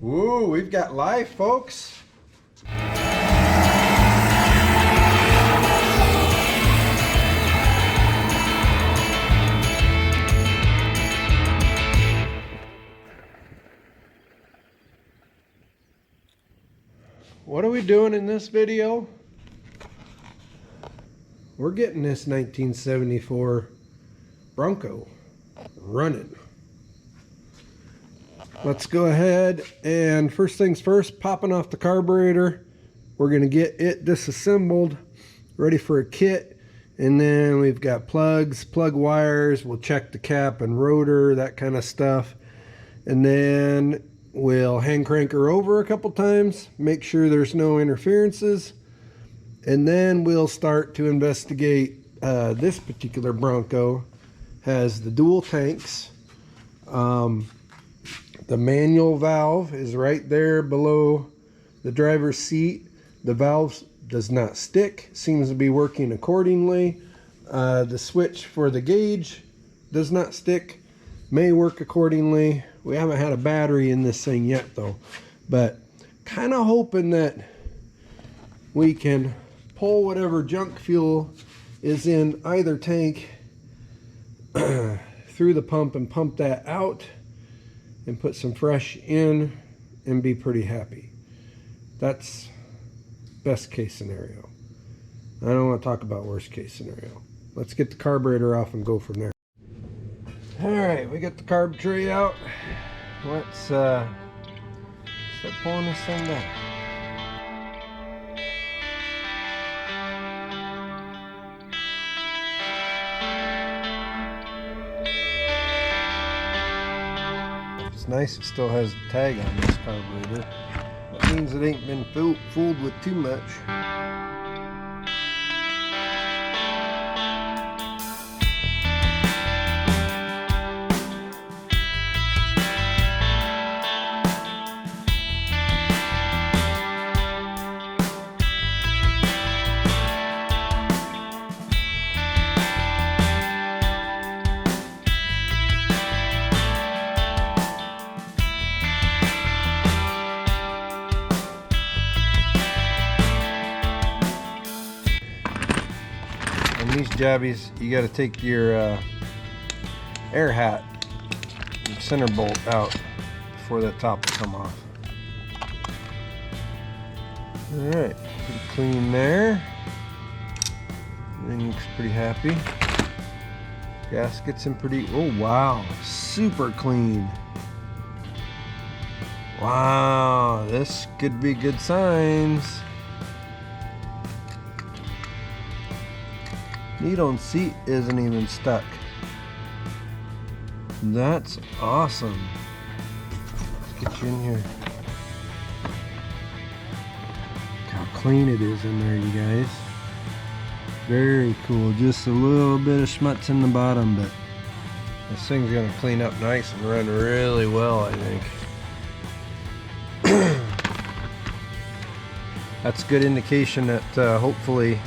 Woo, we've got live, folks. What are we doing in this video? We're getting this 1974 Bronco running. Let's go ahead and first things first, popping off the carburetor. We're going to get it disassembled, ready for a kit. And then we've got plugs, plug wires. We'll check the cap and rotor, that kind of stuff. And then we'll hand crank her over a couple times, make sure there's no interferences. And then we'll start to investigate. This particular Bronco has the dual tanks. The manual valve is right there below the driver's seat. The valve does not stick, seems to be working accordingly. The switch for the gauge does not stick, may work accordingly. We haven't had a battery in this thing yet though, but kind of hoping that we can pull whatever junk fuel is in either tank through the pump and pump that out and put some fresh in and be pretty happy. That's best case scenario. I don't want to talk about worst case scenario. Let's get the carburetor off and go from there. Alright, we got the carb tray out. Let's start pulling this thing down. It's nice it still has the tag on this carburetor. That means it ain't been fooled with too much. These jobbies, you got to take your air hat and center bolt out before that top will come off. Alright, pretty clean there. Everything looks pretty happy. Gaskets in pretty, oh wow, super clean. Wow, this could be good signs. Needle seat isn't even stuck. That's awesome. Let's get you in here. Look how clean it is in there, you guys. Very cool. Just a little bit of schmutz in the bottom, but this thing's gonna clean up nice and run really well, I think. That's good indication that hopefully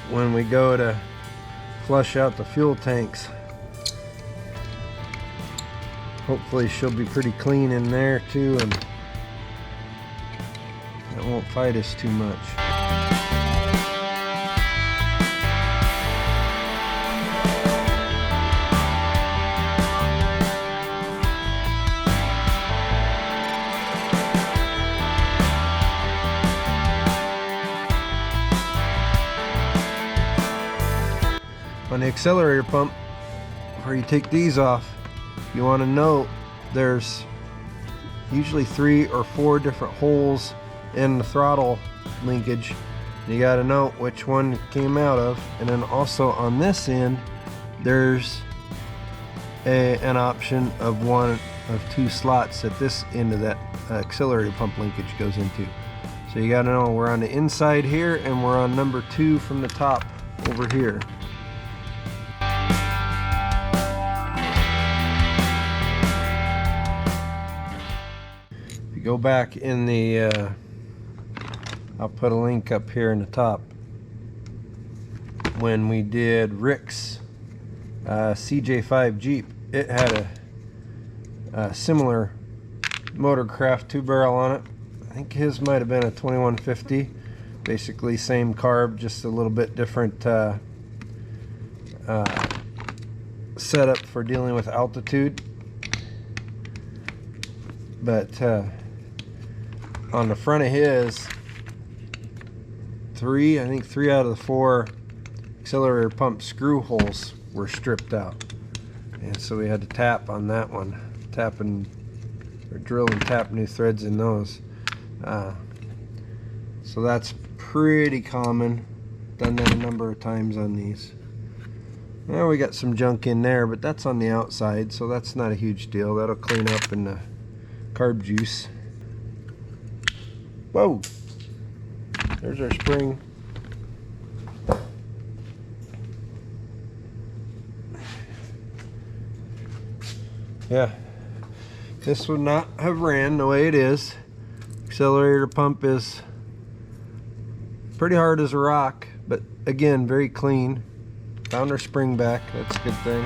when we go to flush out the fuel tanks, hopefully she'll be pretty clean in there too, and it won't fight us too much. On the accelerator pump, where you take these off, you want to note there's usually 3 or 4 different holes in the throttle linkage. You got to note which one it came out of, and then also on this end there's an option of 1 of 2 slots that this end of that auxiliary pump linkage goes into. So you got to know we're on the inside here, and we're on number 2 from the top over here. Go back in the I'll put a link up here in the top. When we did Rick's CJ5 Jeep, it had a similar Motorcraft 2-barrel on it. I think his might have been a 2150. Basically same carb, just a little bit different setup for dealing with altitude. But on the front of his, I think three out of the 4 accelerator pump screw holes were stripped out, and so we had to tap on that one, drill and tap new threads in those. So that's pretty common. Done that a number of times on these. Now we got some junk in there, but that's on the outside, so that's not a huge deal. That'll clean up in the carb juice. Whoa! There's our spring. Yeah, this would not have ran the way it is. Accelerator pump is pretty hard as a rock, but again, very clean. Found our spring back, that's a good thing.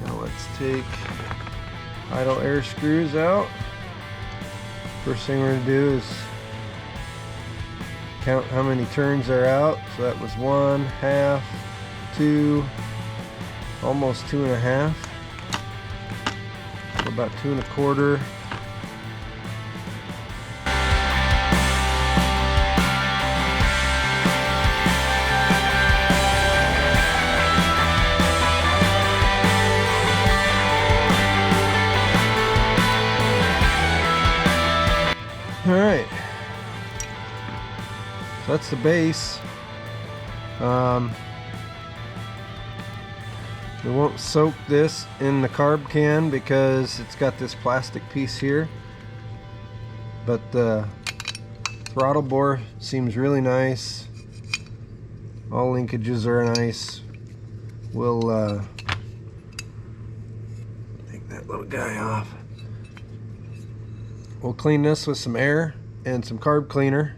Now let's take idle air screws out. First thing we're going to do is count how many turns are out. So that was 1/2, 2, almost 2.5. So about 2 1/4. All right, so that's the base. We won't soak this in the carb can because it's got this plastic piece here, but the throttle bore seems really nice. All linkages are nice. We'll take that little guy off. We'll clean this with some air and some carb cleaner,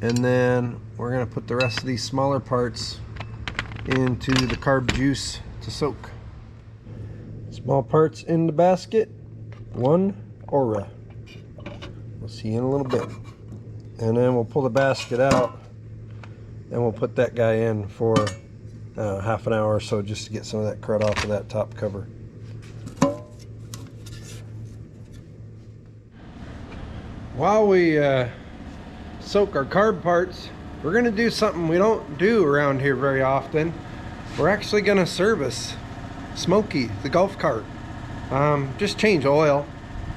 and then we're going to put the rest of these smaller parts into the carb juice to soak. Small parts in the basket, 1 aura. We'll see you in a little bit. And then we'll pull the basket out and we'll put that guy in for half an hour or so just to get some of that crud off of that top cover. While we soak our carb parts, we're going to do something we don't do around here very often. We're actually going to service Smokey, the golf cart. Just change oil.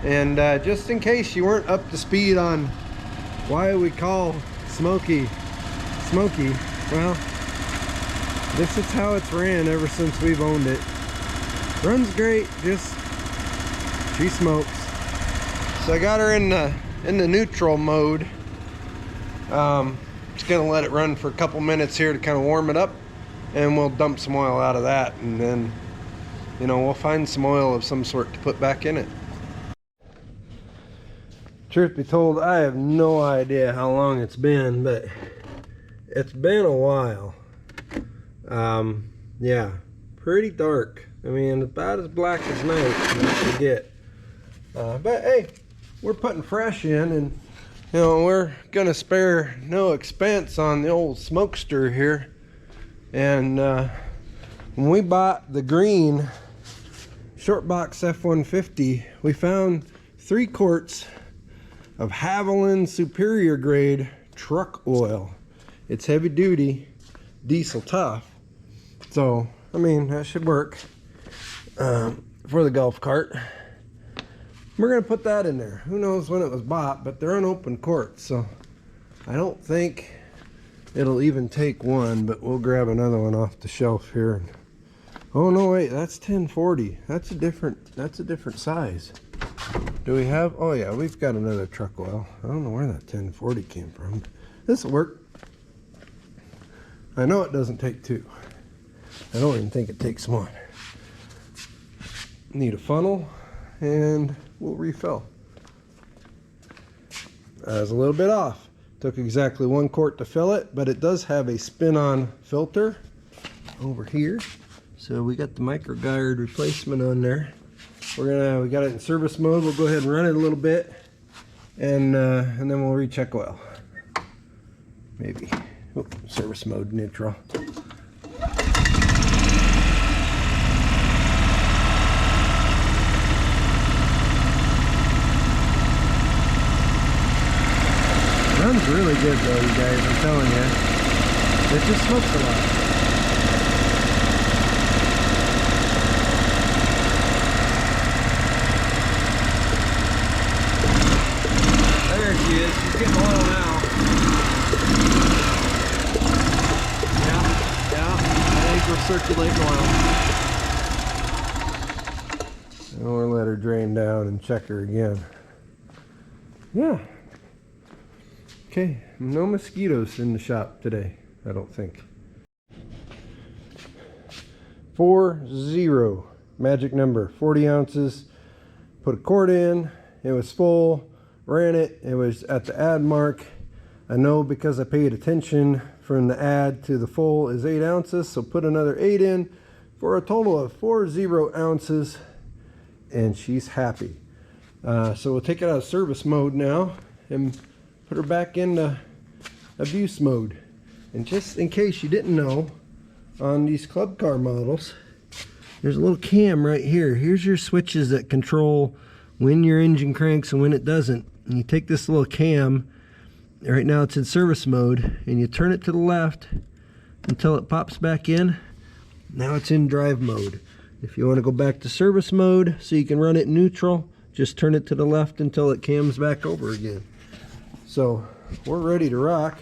And just in case you weren't up to speed on why we call Smokey, Smokey, well, this is how it's ran ever since we've owned it. Runs great, just she smokes. So I got her in the neutral mode. Just gonna let it run for a couple minutes here to kind of warm it up, and we'll dump some oil out of that, and then, you know, we'll find some oil of some sort to put back in it. Truth be told, I have no idea how long it's been, but it's been a while. Yeah, pretty dark. I mean, about as black as night as you get. But hey, we're putting fresh in, and you know, we're gonna spare no expense on the old smokester here. And when we bought the green short box F-150, we found 3 quarts of Haviland Superior grade truck oil. It's heavy duty, diesel tough. So, I mean, that should work for the golf cart. We're gonna put that in there. Who knows when it was bought, but they're unopened quarts, so I don't think it'll even take one, but we'll grab another one off the shelf here. Oh no, wait, that's 1040. That's a different size. Do we have, oh yeah, we've got another truck oil. I don't know where that 1040 came from. This'll work. I know it doesn't take 2. I don't even think it takes 1. Need a funnel, and we'll refill. I was a little bit off. Took exactly 1 quart to fill it, but it does have a spin-on filter over here. So we got the micro-guard replacement on there. We got it in service mode. We'll go ahead and run it a little bit, and then we'll recheck oil. Maybe. Oh, service mode neutral. Runs really good though, you guys, I'm telling you. It just smokes a lot. There she is, she's getting oil now. Yeah, I think we're circulating oil. And we'll let her drain down and check her again. Yeah. Okay, no mosquitoes in the shop today, I don't think. 40, magic number, 40 ounces. Put a quart in, it was full, ran it, it was at the add mark. I know because I paid attention from the add to the full is 8 ounces, so put another 8 in for a total of 40 ounces, and she's happy. So we'll take it out of service mode now and put her back into abuse mode. And just in case you didn't know, on these club car models, there's a little cam right here. Here's your switches that control when your engine cranks and when it doesn't. And you take this little cam, right now it's in service mode, and you turn it to the left until it pops back in. Now it's in drive mode. If you want to go back to service mode so you can run it in neutral, just turn it to the left until it cams back over again. So we're ready to rock.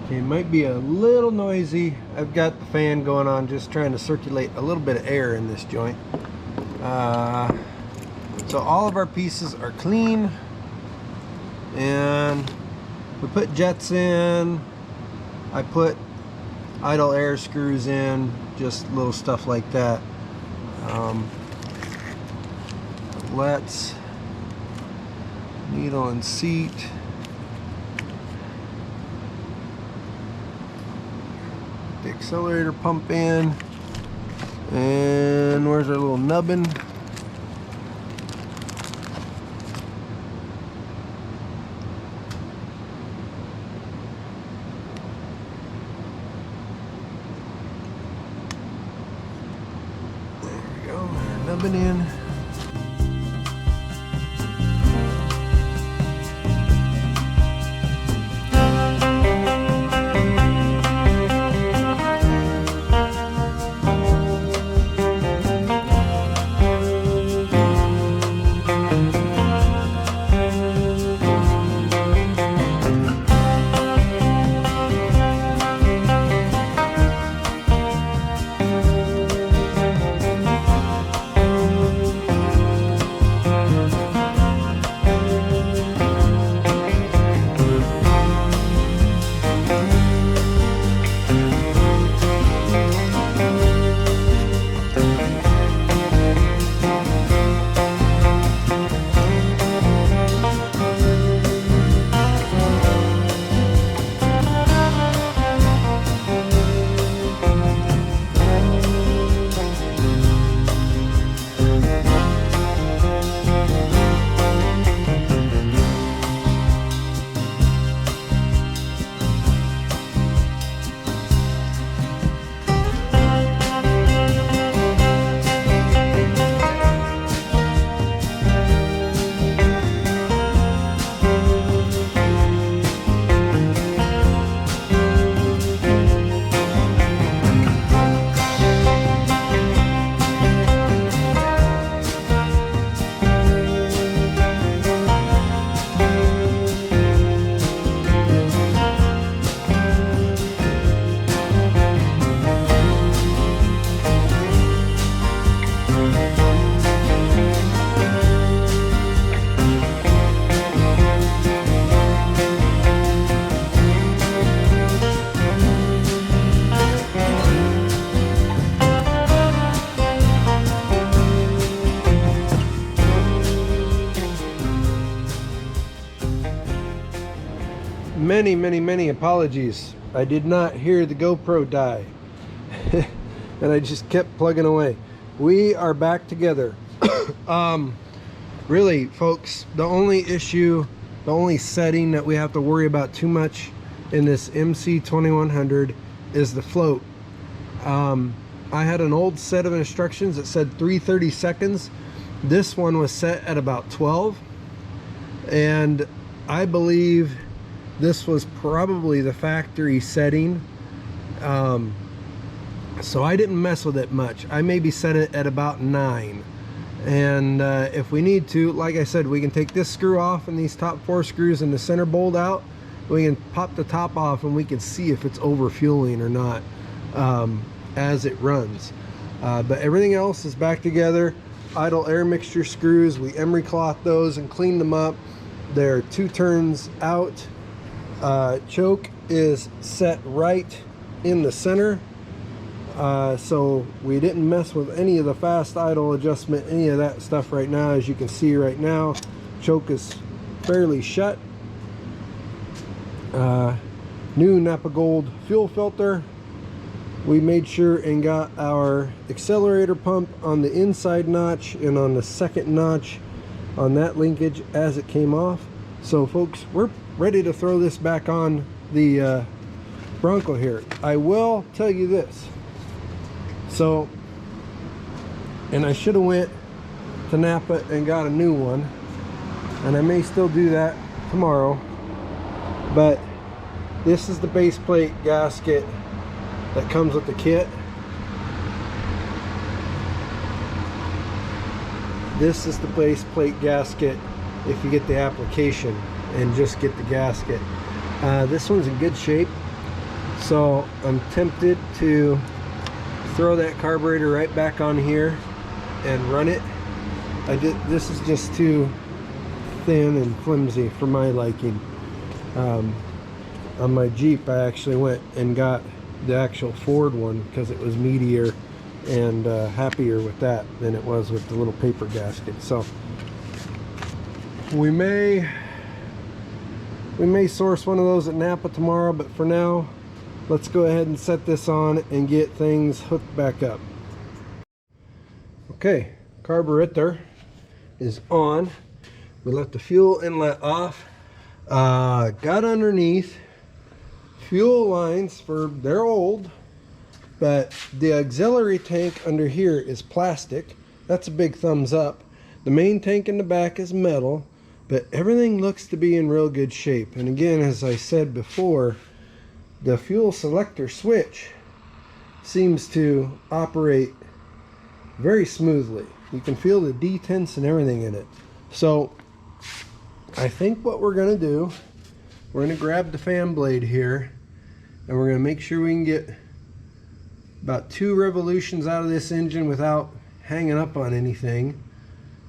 Okay, it might be a little noisy. I've got the fan going on, just trying to circulate a little bit of air in this joint. So all of our pieces are clean, and we put jets in. I put idle air screws in, just little stuff like that. Let's needle and seat. The accelerator pump in, and where's our little nubbin? There we go, our nubbin in. many apologies. I did not hear the GoPro die. And I just kept plugging away. We are back together. Really, folks, the only issue, the only setting that we have to worry about too much in this MC2100 is the float. I had an old set of instructions that said 330 seconds. This one was set at about 12, and I believe this was probably the factory setting. So I didn't mess with it much. I maybe set it at about 9. And if we need to, like I said, we can take this screw off and these top 4 screws and the center bolt out. We can pop the top off and we can see if it's over fueling or not as it runs. But everything else is back together. Idle air mixture screws, we emery cloth those and clean them up. They're 2 turns out. Choke is set right in the center. So we didn't mess with any of the fast idle adjustment, any of that stuff right now. As you can see right now, choke is fairly shut. New Napa Gold fuel filter. We made sure and got our accelerator pump on the inside notch and on the second notch on that linkage as it came off. So folks, we're ready to throw this back on the Bronco here. I will tell you this. So, and I should have went to Napa and got a new one, and I may still do that tomorrow, but this is the base plate gasket that comes with the kit. This is the base plate gasket if you get the application and just get the gasket. This one's in good shape, so I'm tempted to throw that carburetor right back on here and run it. This is just too thin and flimsy for my liking. On my Jeep, I actually went and got the actual Ford one because it was meatier and happier with that than it was with the little paper gasket. So we may source one of those at Napa tomorrow, but for now, let's go ahead and set this on and get things hooked back up. Okay, carburetor is on. We left the fuel inlet off. Got underneath fuel lines they're old, but the auxiliary tank under here is plastic. That's a big thumbs up. The main tank in the back is metal, but everything looks to be in real good shape. And again, as I said before, the fuel selector switch seems to operate very smoothly. You can feel the detents and everything in it. So I think what we're going to do, we're going to grab the fan blade here and we're going to make sure we can get about 2 revolutions out of this engine without hanging up on anything.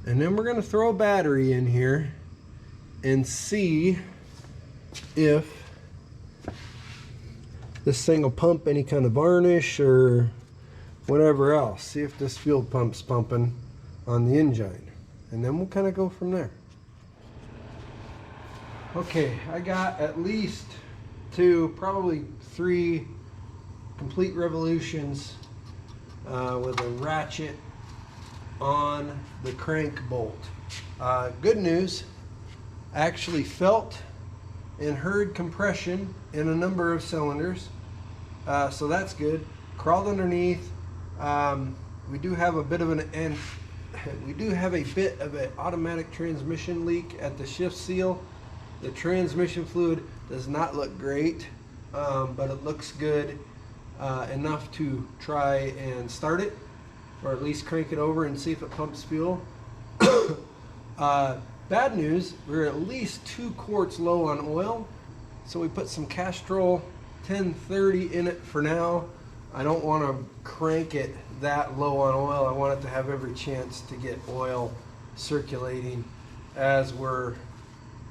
And then we're going to throw a battery in here and see if this thing will pump any kind of varnish or whatever else. See if this fuel pump's pumping on the engine, and then we'll kind of go from there. Okay, I got at least 2, probably 3 complete revolutions with a ratchet on the crank bolt. Good news, I actually felt and heard compression in a number of cylinders, so that's good. Crawled underneath. We do have a bit of an automatic transmission leak at the shift seal. The transmission fluid does not look great, but it looks good enough to try and start it, or at least crank it over and see if it pumps fuel. Bad news, we're at least 2 quarts low on oil, so we put some Castrol 1030 in it for now. I don't want to crank it that low on oil. I want it to have every chance to get oil circulating as we're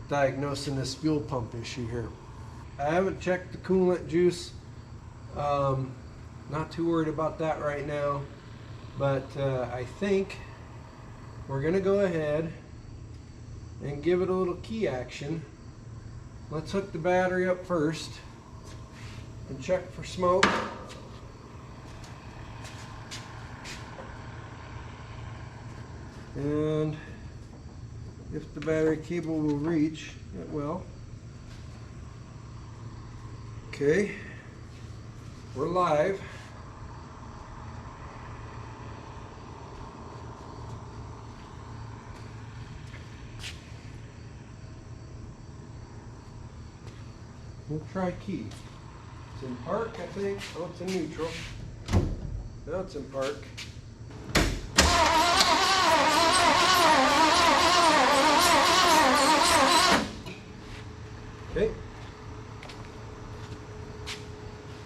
diagnosing this fuel pump issue here. I haven't checked the coolant juice. Not too worried about that right now, but I think we're going to go ahead and give it a little key action let's hook the battery up first and check for smoke. And if the battery cable will reach, it will. Okay, we're live. We'll try key. It's in park, I think. Oh, it's in neutral. Now it's in park. Okay.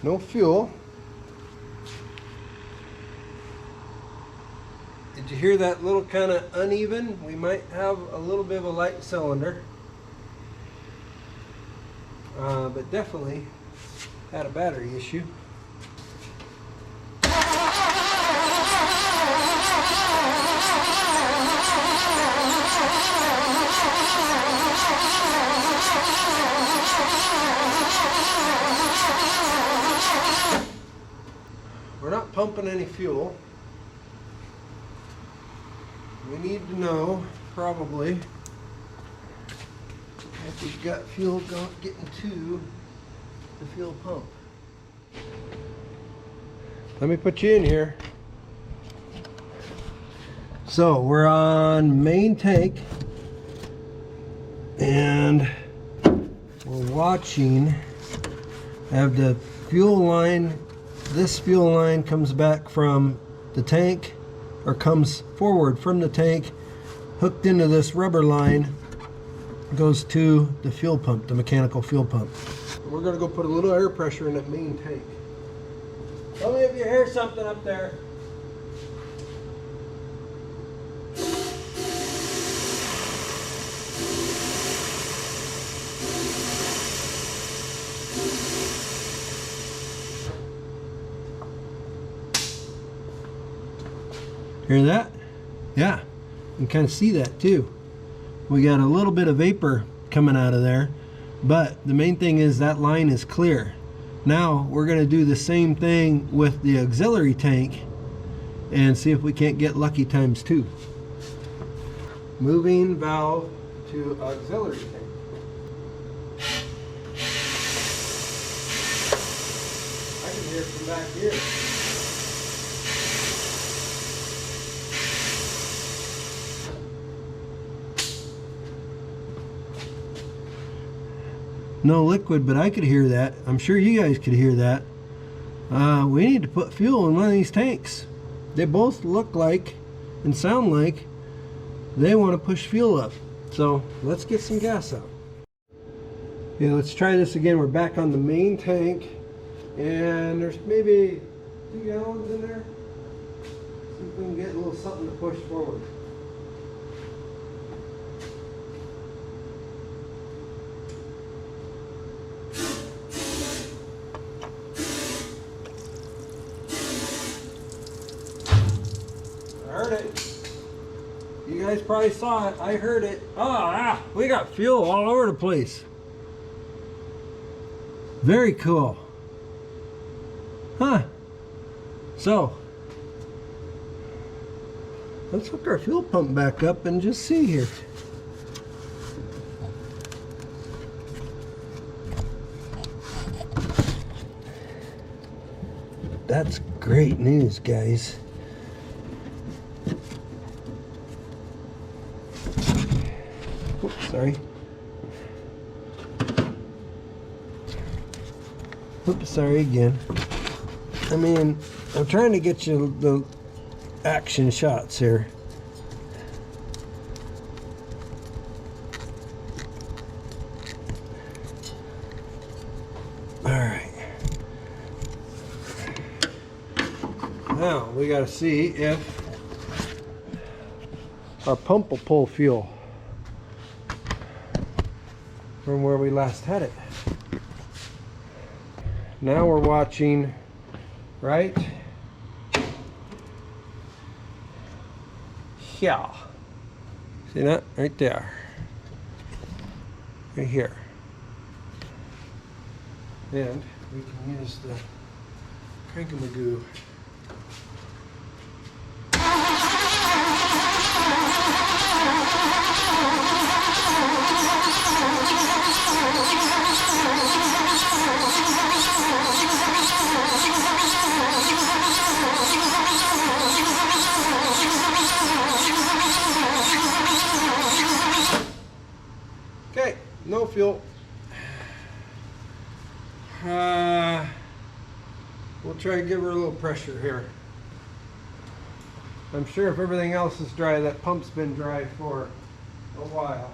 No fuel. Did you hear that little kind of uneven? We might have a little bit of a light cylinder. But definitely had a battery issue. We're not pumping any fuel. We need to know probably if we've got fuel getting to the fuel pump. Let me put you in here. So we're on main tank and we're watching. I have the fuel line. This fuel line comes back from the tank, or comes forward from the tank, hooked into this rubber line, goes to the fuel pump, the mechanical fuel pump. We're gonna go put a little air pressure in that main tank. Tell me if you hear something up there. Hear that? Yeah, you can kind of see that too. We got a little bit of vapor coming out of there, but the main thing is that line is clear. Now we're going to do the same thing with the auxiliary tank and see if we can't get lucky times two. Moving valve to auxiliary tank. I can hear it from back here. No liquid, but I could hear that. I'm sure you guys could hear that. We need to put fuel in one of these tanks. They both look like and sound like they want to push fuel up. So let's get some gas out. Okay, let's try this again. We're back on the main tank and there's maybe 2 gallons in there. See if we can get a little something to push forward. Heard it. You guys probably saw it. I heard it. We got fuel all over the place. Very cool. Huh. So, let's hook our fuel pump back up and just see here. That's great news, guys. Oops, sorry. Oops, sorry again. I mean, I'm trying to get you the action shots here. Alright. Now, we gotta see if our pump will pull fuel from where we last had it. Now we're watching, right? Yeah. See that? Right there. Right here. And we can use the crank-a-magoo. Okay, no fuel. We'll try to give her a little pressure here. I'm sure if everything else is dry, that pump's been dry for a while.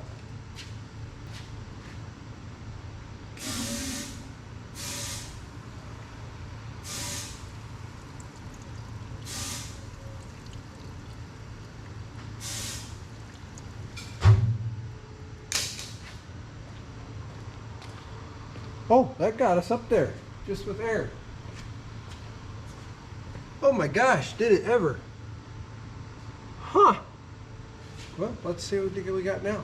Oh, that got us up there, just with air. Oh my gosh, did it ever? Huh. Well, let's see what we got now.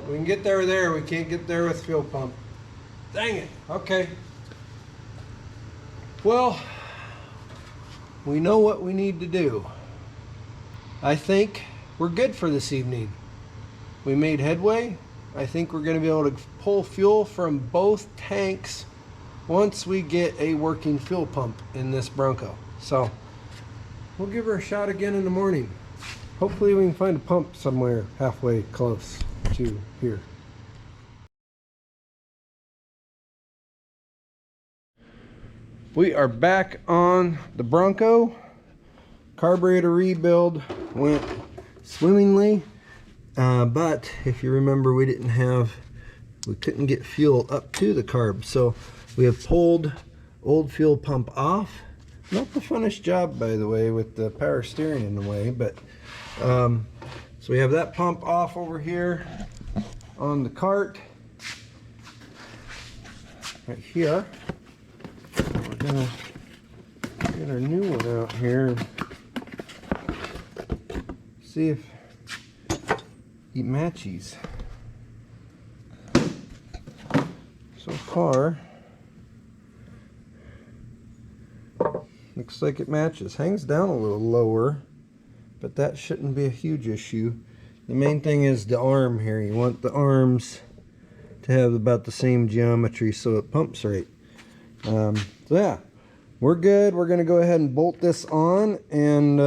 We can get there, we can't get there with fuel pump. Dang it, okay. Well, we know what we need to do. I think we're good for this evening. We made headway. I think we're going to be able to pull fuel from both tanks once we get a working fuel pump in this Bronco. So we'll give her a shot again in the morning. Hopefully we can find a pump somewhere halfway close to here. We are back on the Bronco. Carburetor rebuild went swimmingly, but if you remember, we couldn't get fuel up to the carb, so we have pulled old fuel pump off. Not the funnest job, by the way, with the power steering in the way, but so we have that pump off over here on the cart right here. We're gonna get our new one out here and see if it matches. So far, looks like it matches. Hangs down a little lower, but that shouldn't be a huge issue. The main thing is the arm here. You want the arms to have about the same geometry so it pumps right. So yeah, we're good. We're gonna go ahead and bolt this on and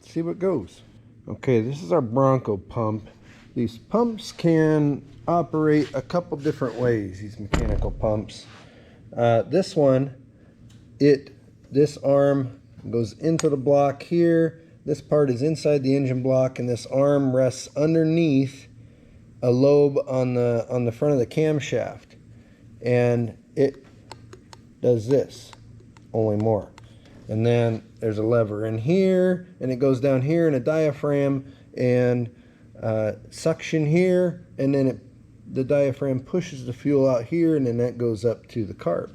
see what goes. Okay, this is our Bronco pump. These pumps can operate a couple different ways, these mechanical pumps. This one, this arm goes into the block here. This part is inside the engine block, and this arm rests underneath a lobe on the front of the camshaft. And it does this, only more. And then there's a lever in here, and it goes down here in a diaphragm, and suction here, and then the diaphragm pushes the fuel out here, and then that goes up to the carb.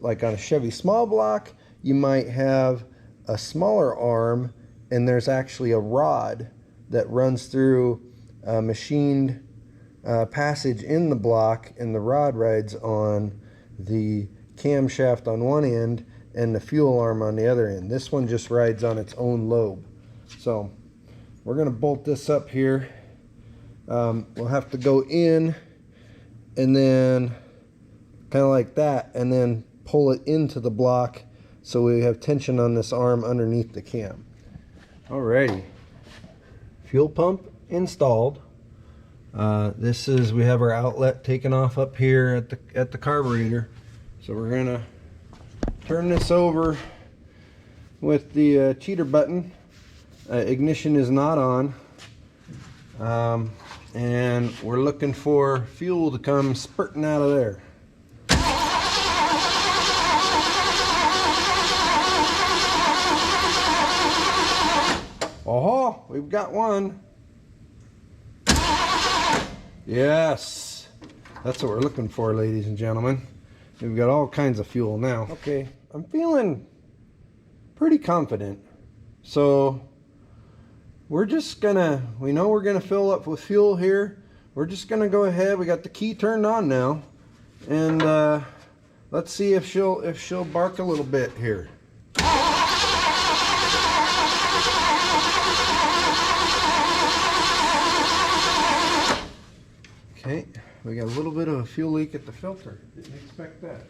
Like on a Chevy small block, you might have a smaller arm, and there's actually a rod that runs through a machined passage in the block, and the rod rides on the camshaft on one end and the fuel arm on the other end. This one just rides on its own lobe. So we're going to bolt this up here. We'll have to go in and then kind of like that, and then pull it into the block so we have tension on this arm underneath the cam. Alrighty, fuel pump installed. We have our outlet taken off up here at the carburetor. So we're gonna turn this over with the cheater button. Ignition is not on, and we're looking for fuel to come spurting out of there. Oh, we've got one. Yes, that's what we're looking for, ladies and gentlemen. We've got all kinds of fuel now. Okay, I'm feeling pretty confident. So we're just gonna, we know we're gonna fill up with fuel here. We're just gonna go ahead. We got the key turned on now, and let's see if she'll bark a little bit here. Okay, we got a little bit of a fuel leak at the filter. Didn't expect that.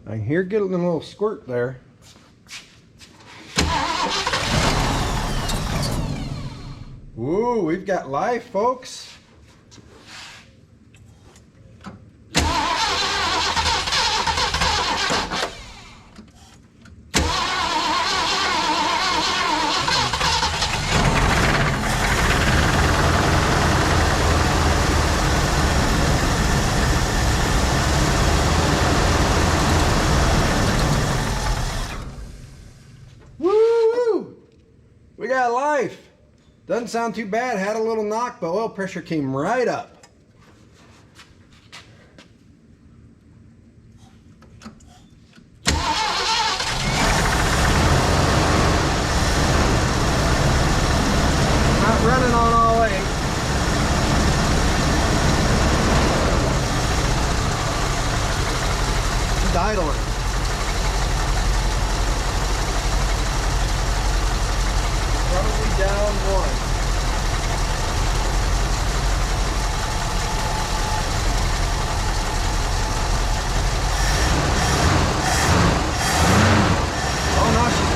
I can hear getting a little squirt there. Ooh, we've got life, folks. Woo! We got life. Doesn't sound too bad. Had a little knock, but oil pressure came right up. Not running on all 8. It's idling. Probably down 1.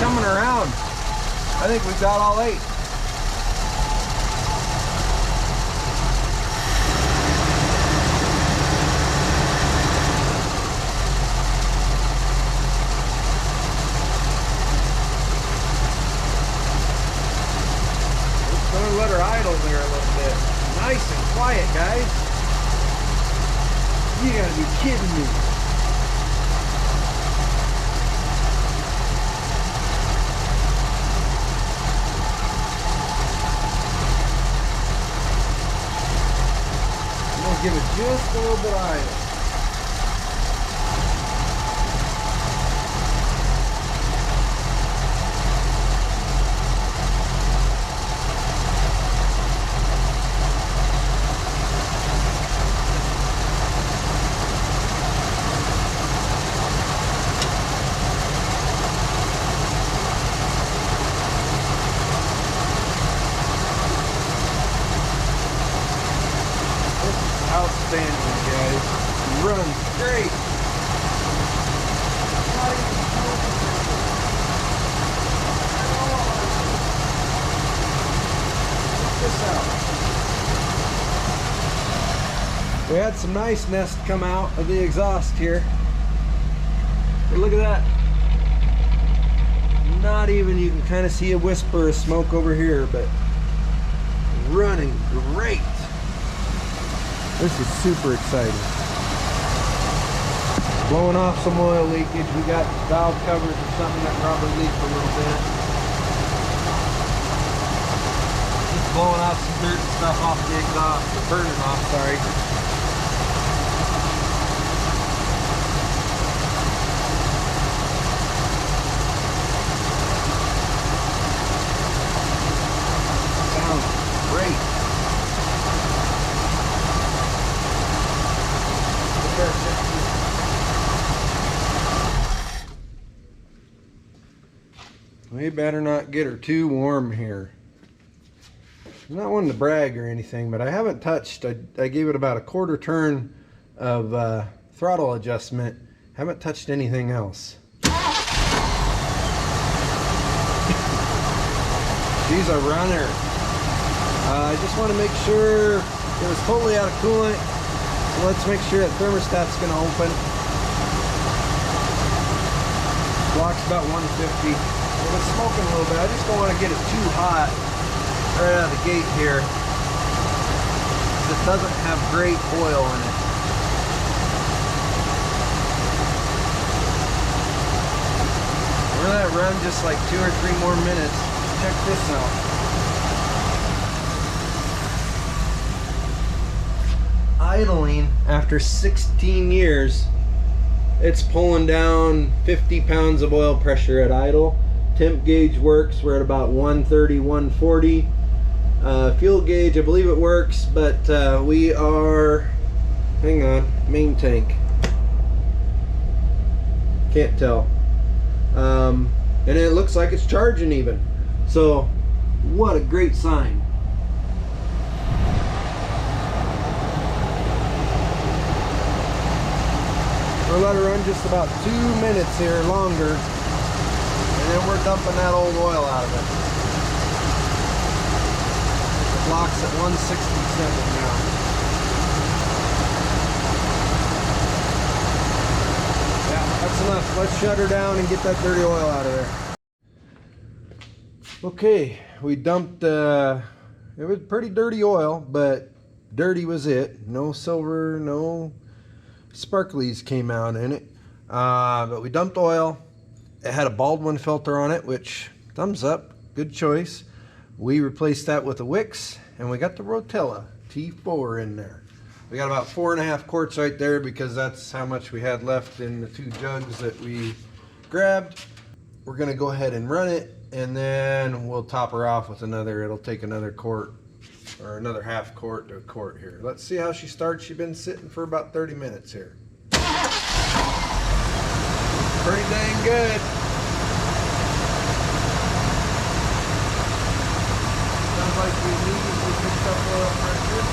Coming around. I think we've got all 8. Just gonna let her idle there a little bit. Nice and quiet, guys. You gotta be kidding me. Give it just a little bit of idle. Outstanding, guys. Runs great. Check this out. We had some nice nest come out of the exhaust here. But look at that. Not even, you can kind of see a whisper of smoke over here, but running great. This is super exciting. Blowing off some oil leakage. We got valve covers or something that probably leaked a little bit. Just blowing off some dirt and stuff off the exhaust. Or burning off, sorry. Sounds great. We better not get her too warm here. I'm not wanting to brag or anything, but I haven't touched, I gave it about a quarter turn of throttle adjustment. Haven't touched anything else. She's a runner. I just want to make sure it was totally out of coolant. So let's make sure that thermostat's going to open. Block's about 150. Well, it's smoking a little bit. I just don't want to get it too hot right out of the gate here. It doesn't have great oil in it. We're gonna let it run just like 2 or 3 more minutes. Check this out. idling after 16 years It's pulling down 50 pounds of oil pressure at idle. Temp gauge works. We're at about 130, 140. Fuel gauge, I believe it works, but we are, hang on, main tank. Can't tell. And it looks like it's charging even. So, what a great sign. We'll let her run just about 2 minutes here longer, and then we're dumping that old oil out of it. The block's at 167 now. Yeah, that's enough. Let's shut her down and get that dirty oil out of there. Okay, we dumped, it was pretty dirty oil, but dirty was it. No silver, no sparklies came out in it, but we dumped oil. It had a Baldwin filter on it, which, thumbs up, good choice. We replaced that with a Wix, and we got the Rotella T4 in there. We got about 4.5 quarts right there because that's how much we had left in the 2 jugs that we grabbed. We're gonna go ahead and run it, and then we'll top her off with another, it'll take another quart or another half quart to a quart here. Let's see how she starts. She's been sitting for about 30 minutes here. Pretty dang good. Sounds like we immediately picked up oil pressure.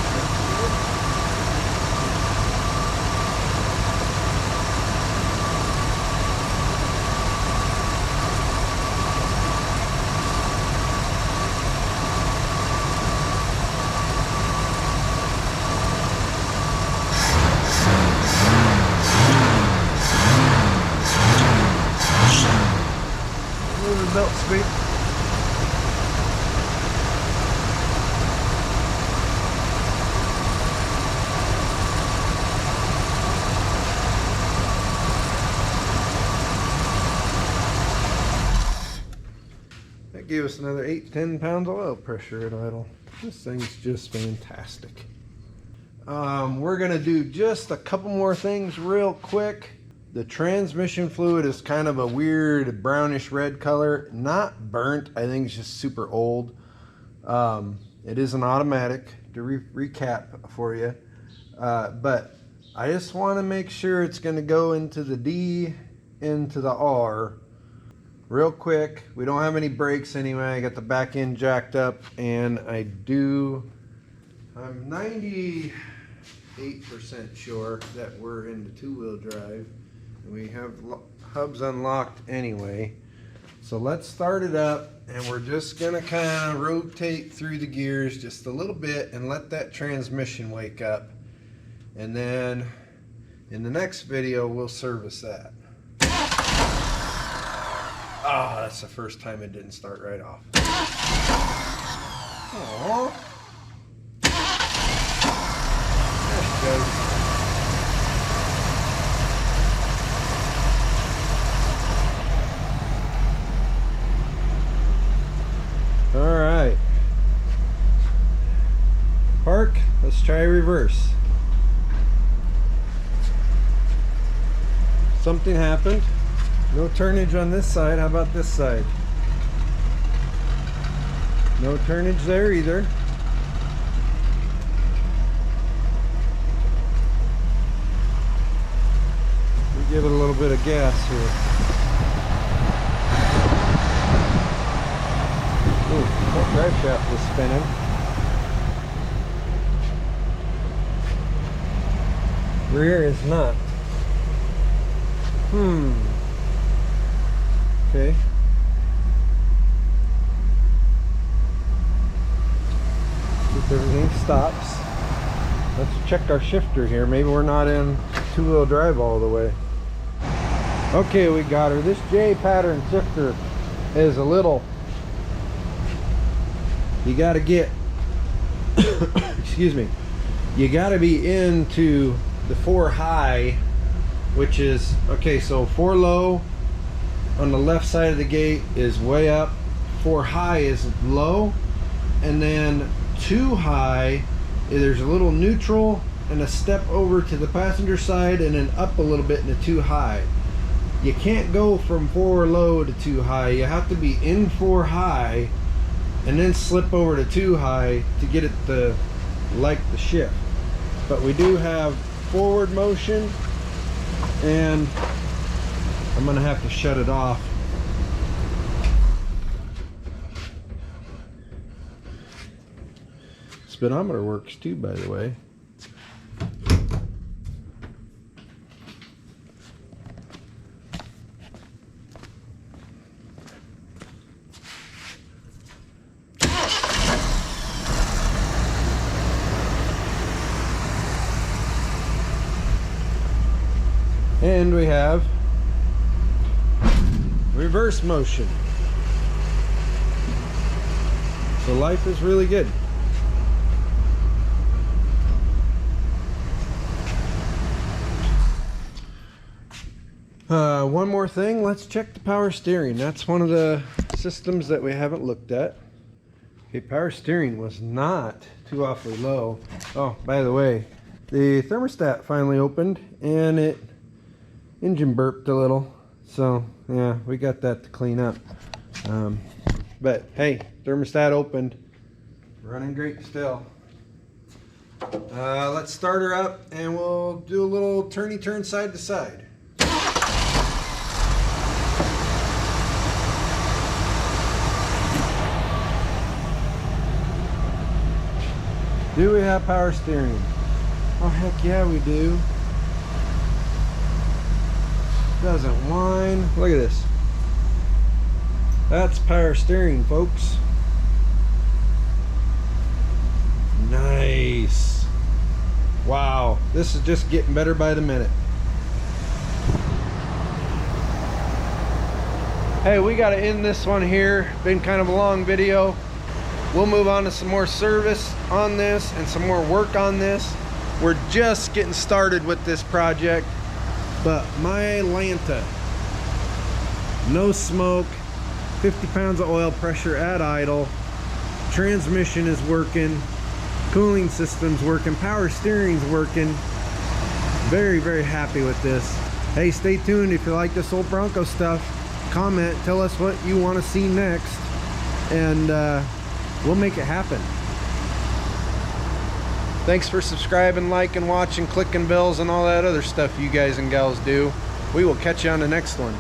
Belt sweep. That gave us another 8-10 pounds of oil pressure at idle. This thing's just fantastic. We're gonna do just a couple more things real quick. The transmission fluid is kind of a weird brownish red color. Not burnt, I think it's just super old. It is an automatic, to recap for you. But I just want to make sure it's going to go into the D, into the R real quick. We don't have any brakes anyway. I got the back end jacked up, and I'm 98% sure that we're into 2-wheel drive. We have hubs unlocked anyway. So let's start it up, and we're just gonna kind of rotate through the gears just a little bit and let that transmission wake up. And then in the next video, we'll service that. Ah, that's the first time it didn't start right off. Aww. There she goes. All right, park, let's try reverse. Something happened. No turnage on this side. How about this side? No turnage there either. We give it a little bit of gas here. That drive shaft is spinning. Rear is not. Okay. If everything stops, let's check our shifter here. Maybe we're not in 2-wheel drive all the way. Okay, we got her. This J pattern shifter is a little, you got to get excuse me, you got to be into the 4 high, which is okay. So 4 low on the left side of the gate is way up, 4 high is low, and then 2 high there's a little neutral, and a step over to the passenger side and then up a little bit into too high. You can't go from 4 low to too high. You have to be in 4 high and then slip over to too high to get it to like the shift. But we do have forward motion, and I'm gonna have to shut it off. Speedometer works too, by the way. And we have reverse motion. So life is really good. One more thing, let's check the power steering. That's one of the systems that we haven't looked at. Okay, power steering was not too awfully low. Oh, by the way, the thermostat finally opened and it engine burped a little. So yeah, we got that to clean up. But hey, thermostat opened, running great still. Let's start her up and we'll do a little turn side to side. Do we have power steering? Oh heck yeah, we do. Doesn't whine. Look at this. That's power steering, folks. Nice. Wow, this is just getting better by the minute. Hey, we got to end this one here. Been kind of a long video. We'll move on to some more service on this and some more work on this. We're just getting started with this project. But my Lanta, no smoke, 50 pounds of oil pressure at idle, transmission is working, cooling system's working, power steering's working. Very, very happy with this. Hey, stay tuned if you like this old Bronco stuff. Comment, tell us what you want to see next, and we'll make it happen. Thanks for subscribing, liking, watching, clicking bells, and all that other stuff you guys and gals do. We will catch you on the next one.